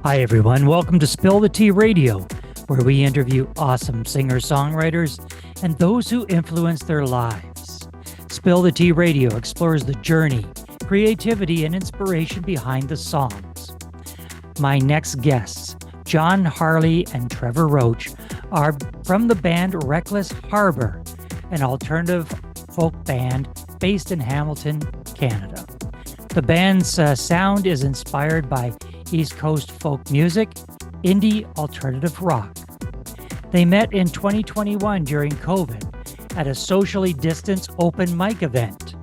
Hi, everyone. Welcome to Spill the Tea Radio, where we interview awesome singer songwriters and those who influence their lives. Spill the Tea Radio explores the journey, creativity, and inspiration behind the songs. My next guests, John Harley and Trevor Roach, are from the band Wreckless Harbour, an alternative folk band based in Hamilton, Canada. The band's sound is inspired by East Coast folk music, indie alternative rock. They met in 2021 during COVID at a socially distanced open mic event.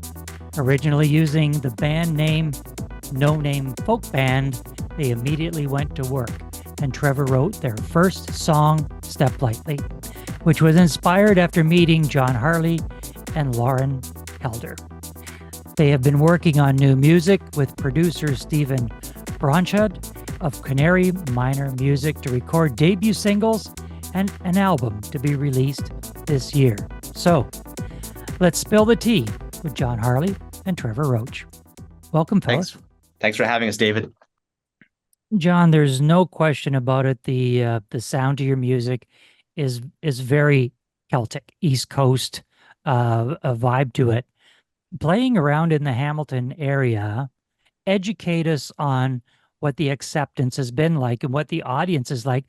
Originally using the band name No Name Folk Band, they immediately went to work, and Trevor wrote their first song, Step Lightly, which was inspired after meeting John Harley and Lawren Helder. They have been working on new music with producer Stephen Branchaud of Canary Minor Music to record debut singles and an album to be released this year. So, let's spill the tea with John Harley and Trevor Roach. Welcome, fellas. Thanks for having us, David. John, there's no question about it. The sound of your music is very Celtic, East Coast, a vibe to it. Playing around in the Hamilton area, educate us on what the acceptance has been like and what the audience is like,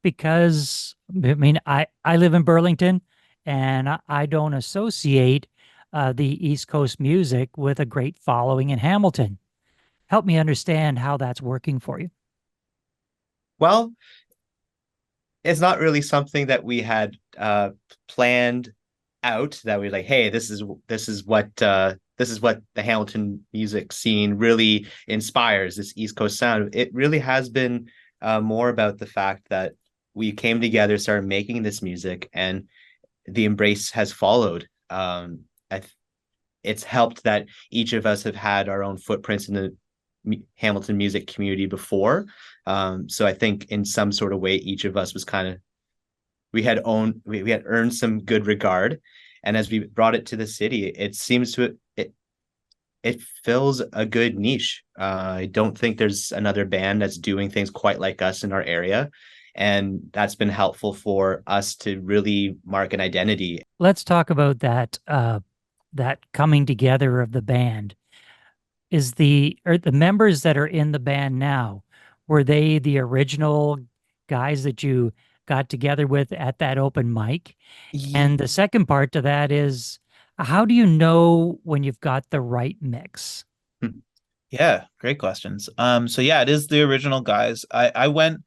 because I mean, I live in Burlington and I don't associate the East Coast music with a great following in Hamilton. Help me understand how that's working for you. Well, it's not really something that we had planned out, that we like, hey, this is what the Hamilton music scene really inspires, this East Coast sound. It really has been more about the fact that we came together, started making this music, and the embrace has followed. It's helped that each of us have had our own footprints in the Hamilton music community before. So I think in some sort of way, each of us was kind of, we had earned some good regard, and as we brought it to the city, it seems to it fills a good niche. I don't think there's another band that's doing things quite like us in our area, and that's been helpful for us to really mark an identity. Let's talk about that coming together of the band. Is the members that are in the band now, were they the original guys that you got together with at that open mic? And the second part to that is, how do you know when you've got the right mix? Yeah, great questions. So yeah, it is the original guys. I went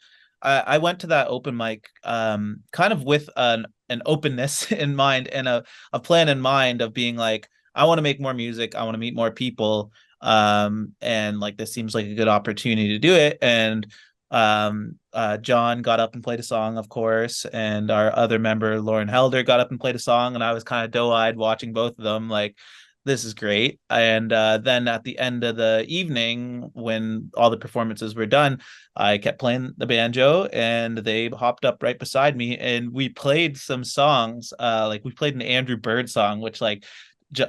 to that open mic kind of with an openness in mind and a plan in mind of being like, I want to make more music, I want to meet more people, and like this seems like a good opportunity to do it. And John got up and played a song, of course, and our other member Lawren Helder got up and played a song, and I was kind of doe-eyed watching both of them like, this is great. And then at the end of the evening, when all the performances were done, I kept playing the banjo, and they hopped up right beside me, and we played some songs. Like we played an Andrew Bird song, which like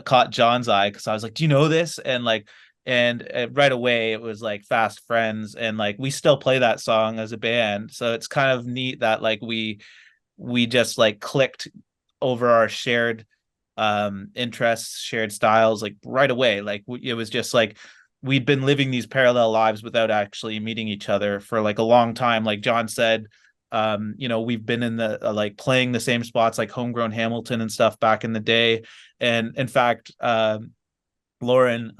caught John's eye, because I was like, do you know this? And like, and right away it was like fast friends, and like we still play that song as a band. So it's kind of neat that like we just like clicked over our shared interests, shared styles, like right away. Like it was just like we'd been living these parallel lives without actually meeting each other for like a long time. Like John said, we've been in the like playing the same spots like Homegrown Hamilton and stuff back in the day. And in fact, Lawren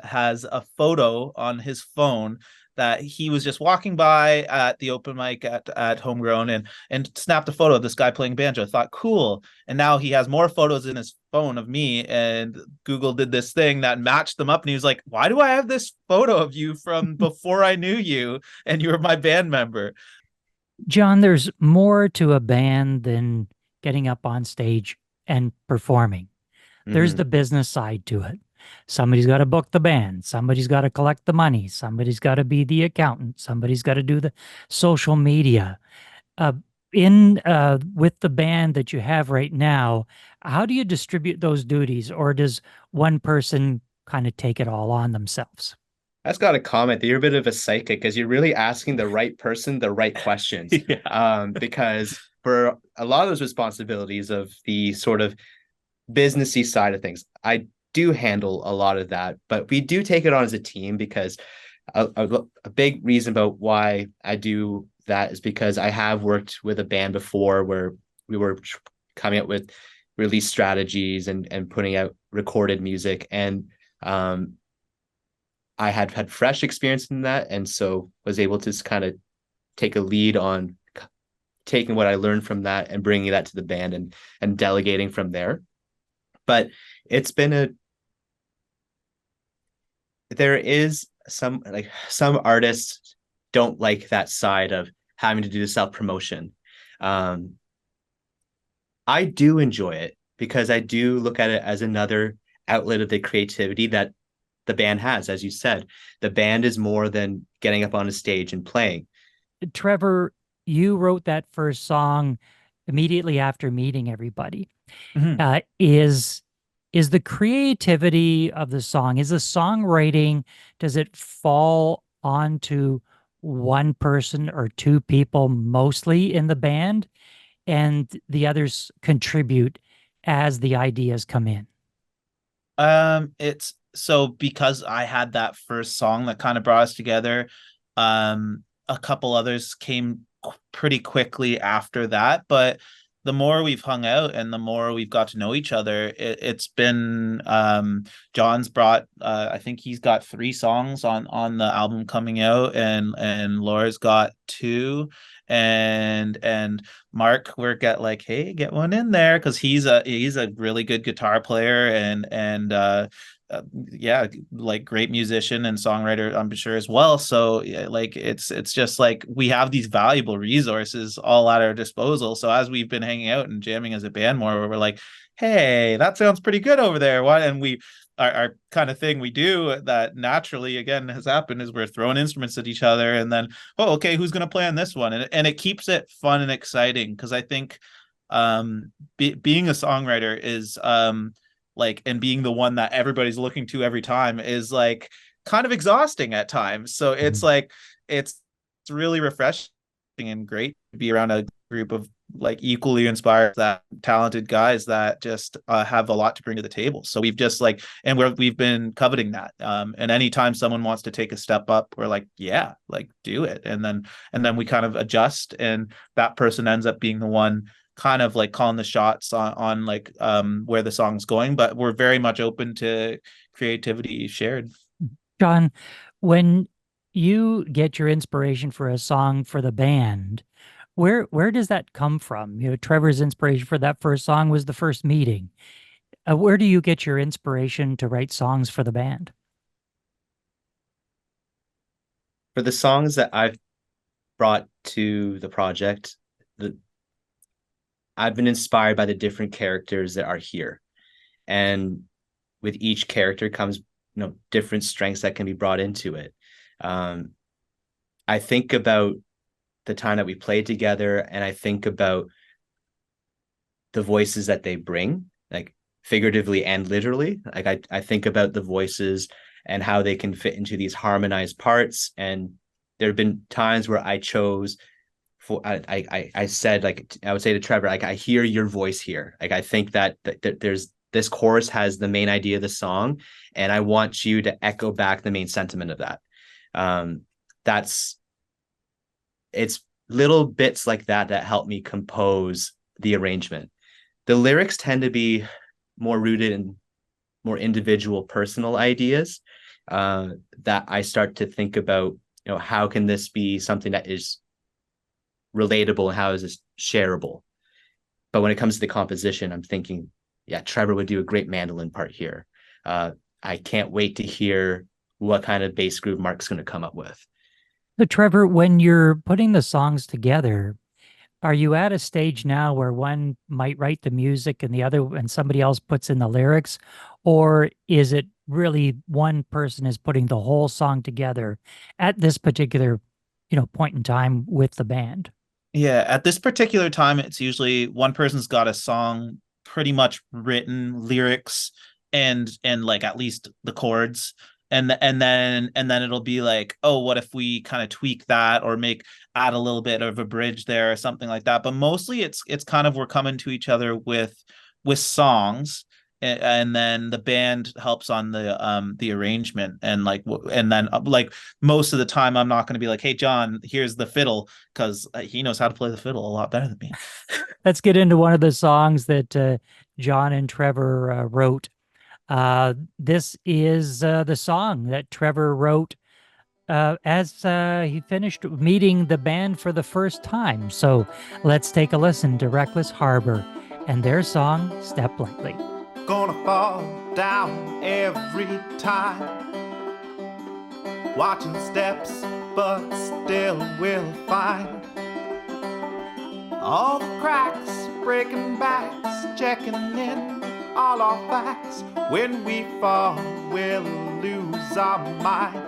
has a photo on his phone that he was just walking by at the open mic at Homegrown and snapped a photo of this guy playing banjo. I thought, cool. And now he has more photos in his phone of me, and Google did this thing that matched them up. And he was like, why do I have this photo of you from before I knew you and you were my band member? John, there's more to a band than getting up on stage and performing. There's the business side to it. Somebody's got to book the band. Somebody's got to collect the money. Somebody's got to be the accountant. Somebody's got to do the social media. With the band that you have right now, how do you distribute those duties, or does one person kind of take it all on themselves? just got a comment that you're a bit of a psychic because you're really asking the right person the right questions. Yeah. Because for a lot of those responsibilities of the sort of businessy side of things, I do handle a lot of that, but we do take it on as a team because a big reason about why I do that is because I have worked with a band before where we were coming up with release strategies and putting out recorded music, and I had fresh experience in that, and so was able to kind of take a lead on taking what I learned from that and bringing that to the band and delegating from there. But it's been a there is some artists don't like that side of having to do the self promotion. Um, I do enjoy it because I do look at it as another outlet of the creativity that the band has. As you said, the band is more than getting up on a stage and playing. Trevor, you wrote that first song immediately after meeting everybody. Mhm. Is the creativity of the song, is the songwriting, does it fall onto one person or two people mostly in the band, and the others contribute as the ideas come in? It's so because I had that first song that kind of brought us together. A couple others came pretty quickly after that, but the more we've hung out and the more we've got to know each other, it's been John's brought I think he's got 3 songs on the album coming out, and Laura's got 2, and Mark, we're get like, hey, get one in there because he's a really good guitar player and yeah, like great musician and songwriter, I'm sure as well. So yeah, like it's just like we have these valuable resources all at our disposal. So as we've been hanging out and jamming as a band more, we're like, hey, that sounds pretty good over there. Why? And we our kind of thing we do that naturally again has happened is we're throwing instruments at each other and then, oh, okay, who's going to play on this one? And it keeps it fun and exciting because I think being a songwriter is like, and being the one that everybody's looking to every time is like kind of exhausting at times. So it's like it's really refreshing and great to be around a group of like equally inspired, that talented guys that just have a lot to bring to the table. So we've just like, and we've been coveting that. And anytime someone wants to take a step up, we're like, yeah, like do it. And then we kind of adjust, and that person ends up being the one kind of like calling the shots on like where the song's going. But we're very much open to creativity shared. John, when you get your inspiration for a song for the band, where does that come from? You know, Trevor's inspiration for that first song was the first meeting. Where do you get your inspiration to write songs for the band? For the songs that I've brought to the project, I've been inspired by the different characters that are here. And with each character comes, different strengths that can be brought into it. I think about the time that we played together, and I think about the voices that they bring, like figuratively and literally. Like I think about the voices and how they can fit into these harmonized parts. And there have been times where I chose for I said, like, I would say to Trevor, like, I hear your voice here. Like I think that there's this chorus has the main idea of the song, and I want you to echo back the main sentiment of that. That's it's little bits like that that help me compose the arrangement. The lyrics tend to be more rooted in more individual personal ideas, that I start to think about, how can this be something that is relatable, and how is this shareable? But when it comes to the composition, I'm thinking, yeah, Trevor would do a great mandolin part here. I can't wait to hear what kind of bass groove Mark's going to come up with. So, Trevor, when you're putting the songs together, are you at a stage now where one might write the music and the other and somebody else puts in the lyrics? Or is it really one person is putting the whole song together at this particular, point in time with the band? Yeah, at this particular time, it's usually one person's got a song pretty much written, lyrics and like at least the chords. and then it'll be like, oh, what if we kind of tweak that or add a little bit of a bridge there or something like that. But mostly it's kind of we're coming to each other with songs, and then the band helps on the arrangement, and then like most of the time I'm not going to be like, hey John, here's the fiddle, because he knows how to play the fiddle a lot better than me. Let's get into one of the songs that John and Trevor wrote. This is the song that Trevor wrote as he finished meeting the band for the first time. So let's take a listen to Wreckless Harbour and their song, Step Lightly. Gonna fall down every time, watching steps, but still will find all the cracks, breaking backs, checking in all our facts. When we fall, we'll lose our minds.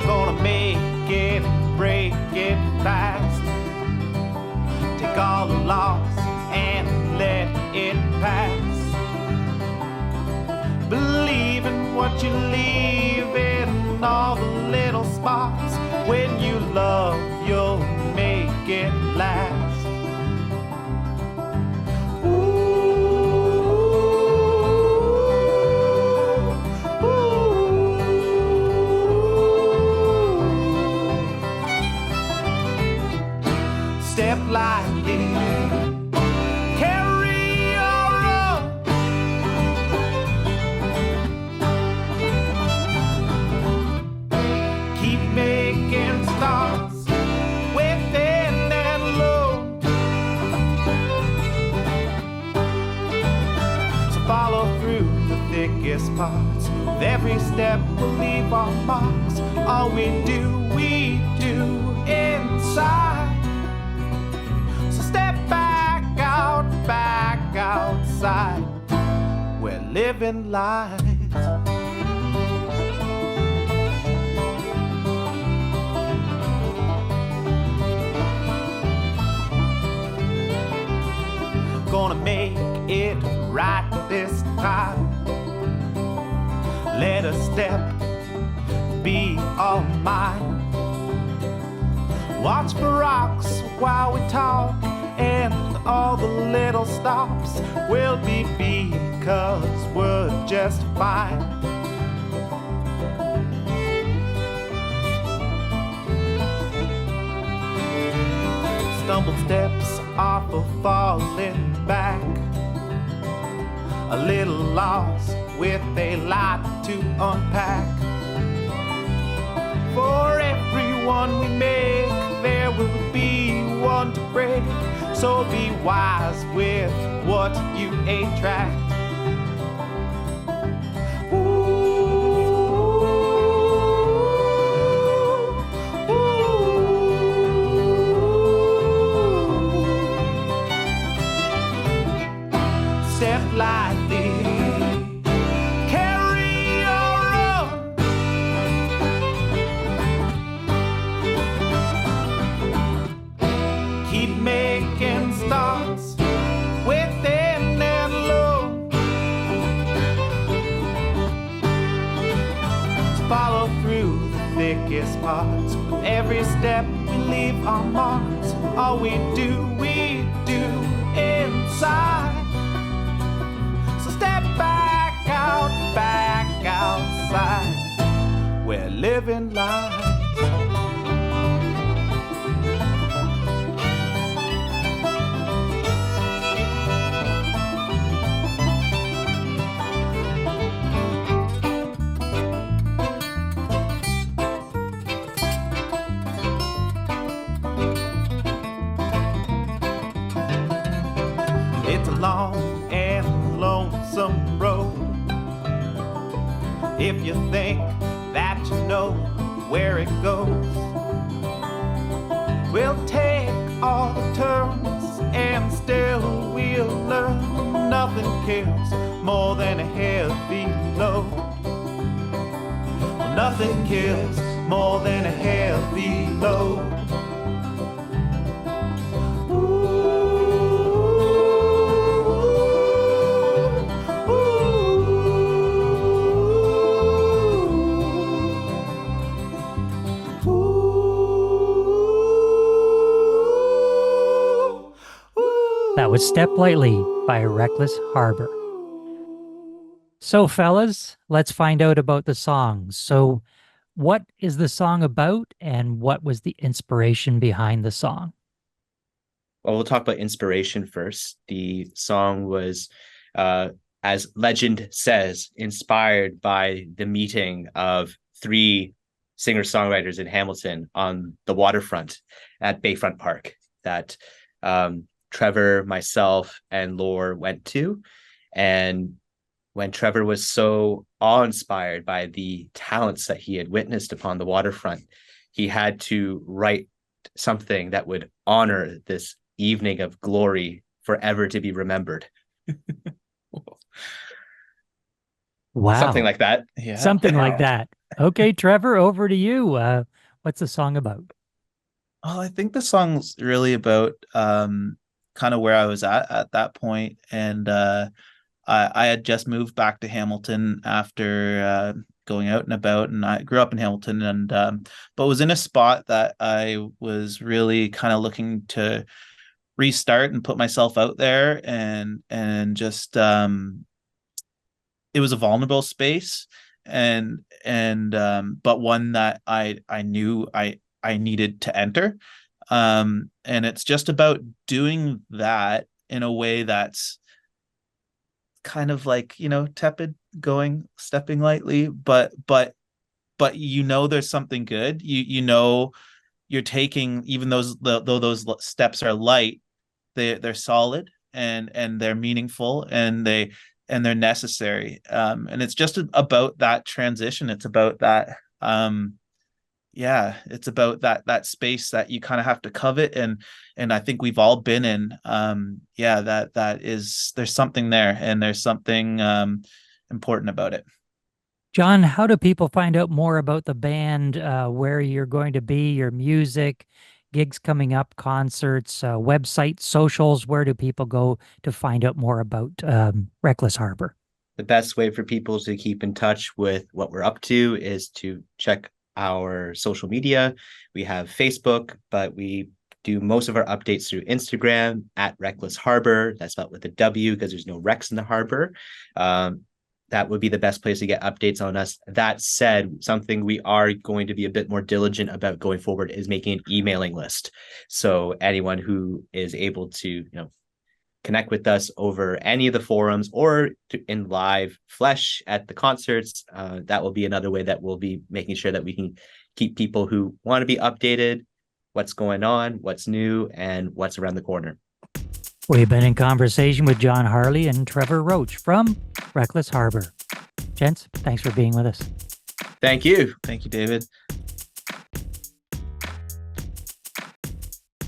Gonna make it, break it fast. Take all the loss and let it pass. Believe in what you leave in all the little spots. When you love, you'll make it last. Step lightly, carry your own. Keep making starts within and low. So follow through the thickest parts. With every step we'll leave our marks. All we do inside. Step back outside. We're living lives. Gonna make it right this time. Let a step be all mine. Watch for rocks while we talk, and all the little stops will be because we're just fine. Stumbled steps off of falling back, a little lost with a lot to unpack. For everyone we make, there will be one to break. So be wise with what you attract. Step lightly, carry your own. Keep making starts within and low. So follow through the thickest parts. With every step we leave our marks. All we do inside. So step back outside. We're living lives. It's a long and lonesome road. If you think that you know where it goes, we'll take all the turns and still we'll learn. Nothing kills more than a heavy load. Nothing kills more than a heavy load. That was Step Lightly by Wreckless Harbour. So, fellas, let's find out about the song. So, what is the song about, and what was the inspiration behind the song? Well, we'll talk about inspiration first. The song was, as legend says, inspired by the meeting of three singer-songwriters in Hamilton on the waterfront at Bayfront Park that Trevor, myself, and Lawren went to. And when Trevor was so awe-inspired by the talents that he had witnessed upon the waterfront, he had to write something that would honor this evening of glory forever to be remembered. Wow. Something like that. Yeah. Something like that. Okay, Trevor, over to you. What's the song about? Well, I think the song's really about kind of where I was at that point, and I had just moved back to Hamilton after going out and about, and I grew up in Hamilton, and but was in a spot that I was really kind of looking to restart and put myself out there, and just it was a vulnerable space, and but one that I knew I needed to enter. And it's just about doing that in a way that's kind of like, tepid, stepping lightly, but there's something good. You're taking, even though those steps are light, they're solid, and they're meaningful, and they're necessary. And it's just about that transition. It's about that it's about that space that you kind of have to covet, and I think we've all been in. There's something there, and there's something important about it. John, how do people find out more about the band, where you're going to be, your music, gigs coming up, concerts, websites, socials? Where do people go to find out more about Wreckless Harbour? The best way for people to keep in touch with what we're up to is to check our social media. We have Facebook, but we do most of our updates through Instagram at Wreckless Harbour. That's spelled with a W because there's no Rex in the harbor. That would be the best place to get updates on us. That said, something we are going to be a bit more diligent about going forward is making an emailing list. So anyone who is able to, connect with us over any of the forums or in live flesh at the concerts, that will be another way that we'll be making sure that we can keep people who want to be updated, what's going on, what's new, and what's around the corner. We've been in conversation with John Harley and Trevor Roach from Wreckless Harbour. Gents, thanks for being with us. Thank you. Thank you, David.